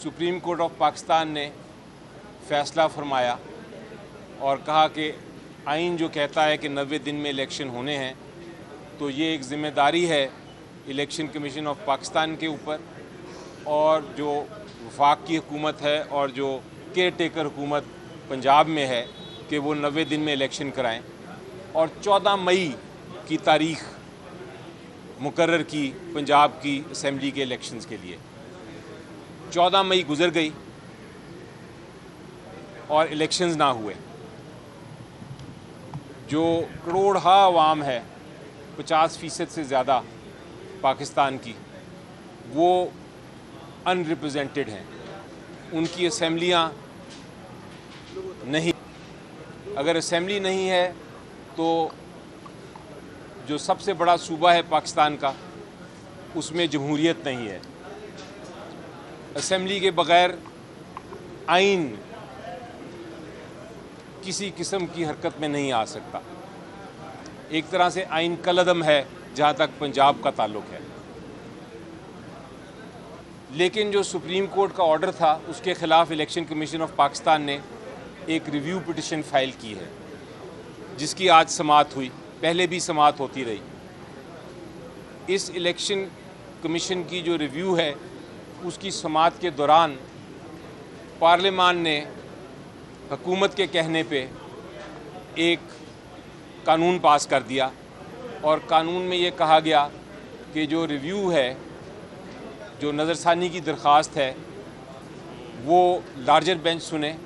Supreme court of Pakistan ने फ़ैसला फरमाया और कहा कि आइन जो कहता है कि 90 दिन में इलेक्शन होने हैं, तो ये एक ज़िम्मेदारी है इलेक्शन कमीशन ऑफ पाकिस्तान के ऊपर और जो वफाक की हुकूमत है और जो केयर टेकर हुकूमत पंजाब में है कि वो 90 दिन में इलेक्शन कराएं और 14 मई की तारीख़ मुकर्रर की पंजाब की असम्बली के इलेक्शंस के लिए। 14 मई गुज़र गई और इलेक्शंस ना हुए। जो करोड़हा अवाम है, 50% से ज़्यादा पाकिस्तान की, वो अनरिप्रेजेंटेड हैं, उनकी असम्बलियाँ नहीं। अगर असम्बली नहीं है तो जो सबसे बड़ा सूबा है पाकिस्तान का, उसमें जमहूरियत नहीं है। असम्बली के बग़ैर आइन किसी किस्म की हरकत में नहीं आ सकता। एक तरह से आइन कलअदम है जहाँ तक पंजाब का ताल्लुक़ है। लेकिन जो सुप्रीम कोर्ट का ऑर्डर था, उसके ख़िलाफ़ इलेक्शन कमीशन ऑफ पाकिस्तान ने एक रिव्यू पिटिशन फ़ाइल की है, जिसकी आज समाअत हुई, पहले भी समाअत होती रही। इस इलेक्शन कमीशन की जो रिव्यू है, उसकी समाअत के दौरान पार्लियामान ने हुकूमत के कहने पे एक कानून पास कर दिया और कानून में ये कहा गया कि जो रिव्यू है, जो नज़रसानी की दरख्वास्त है, वो लार्जर बेंच सुने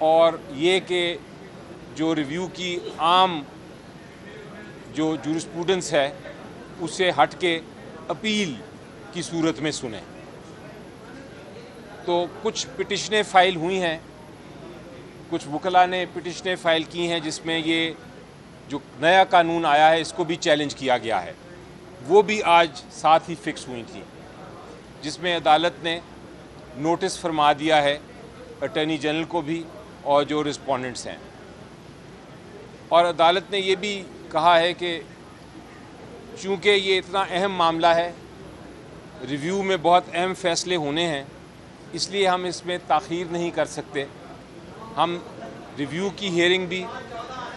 और ये कि जो रिव्यू की आम जो जूरिस्प्रूडेंस है, उससे हट के अपील की सूरत में सुने। तो कुछ पिटिशनें फ़ाइल हुई हैं, कुछ वकला ने पिटिशनें फ़ाइल की हैं जिसमें ये जो नया कानून आया है, इसको भी चैलेंज किया गया है। वो भी आज साथ ही फ़िक्स हुई थी, जिसमें अदालत ने नोटिस फरमा दिया है अटॉर्नी जनरल को भी और जो रिस्पोंडेंट्स हैं। और अदालत ने ये भी कहा है कि चूँकि ये इतना अहम मामला है, रिव्यू में बहुत अहम फ़ैसले होने हैं, इसलिए हम इसमें ताख़ीर नहीं कर सकते। हम रिव्यू की हियरिंग भी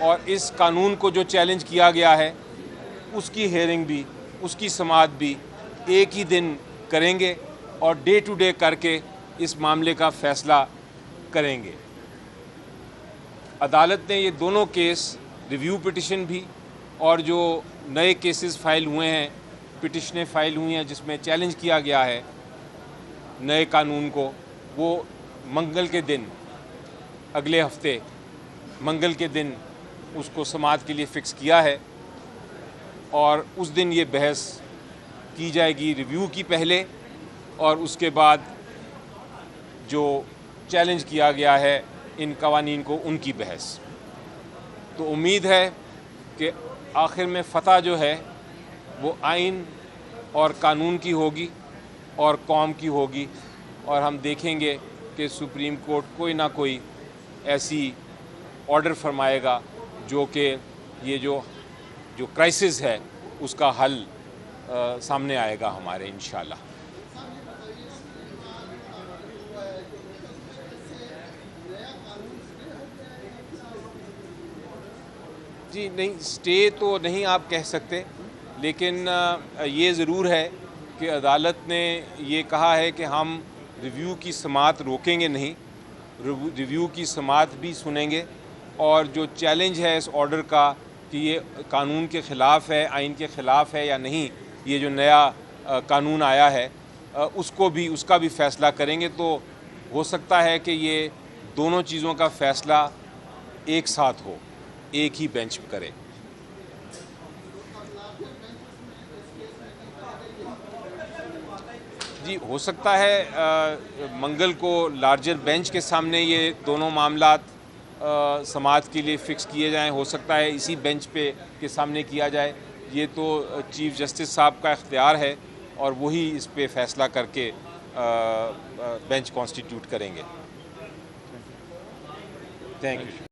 और इस कानून को जो चैलेंज किया गया है, उसकी हियरिंग भी, उसकी समाअत भी एक ही दिन करेंगे और डे टू डे करके इस मामले का फ़ैसला करेंगे। अदालत ने ये दोनों केस, रिव्यू पिटिशन भी और जो नए केसेस फ़ाइल हुए हैं, पिटिशनें फ़ाइल हुई हैं जिसमें चैलेंज किया गया है नए कानून को, वो मंगल के दिन, अगले हफ्ते मंगल के दिन उसको समाअत के लिए फ़िक्स किया है और उस दिन ये बहस की जाएगी रिव्यू की पहले, और उसके बाद जो चैलेंज किया गया है इन कवानीन को, उनकी बहस। तो उम्मीद है कि आखिर में फ़तह जो है वो आइन और कानून की होगी और कौम की होगी, और हम देखेंगे कि सुप्रीम कोर्ट कोई ना कोई ऐसी ऑर्डर फरमाएगा जो कि ये जो क्राइसिस है उसका हल सामने आएगा हमारे, इंशाल्लाह। जी नहीं, स्टे तो नहीं आप कह सकते, लेकिन ये ज़रूर है कि अदालत ने ये कहा है कि हम रिव्यू की समाअत रोकेंगे नहीं, रिव्यू की समाअत भी सुनेंगे और जो चैलेंज है इस ऑर्डर का कि ये कानून के ख़िलाफ़ है, आइन के ख़िलाफ़ है या नहीं, ये जो नया कानून आया है, उसका भी फ़ैसला करेंगे। तो हो सकता है कि ये दोनों चीज़ों का फ़ैसला एक साथ हो, एक ही बेंच पे करे। जी हो सकता है मंगल को लार्जर बेंच के सामने ये दोनों मामलात समाअत के लिए फ़िक्स किए जाएं। हो सकता है इसी बेंच पे के सामने किया जाए। ये तो चीफ़ जस्टिस साहब का इख्तियार है और वही इस पे फ़ैसला करके बेंच कॉन्स्टिट्यूट करेंगे। Thank you.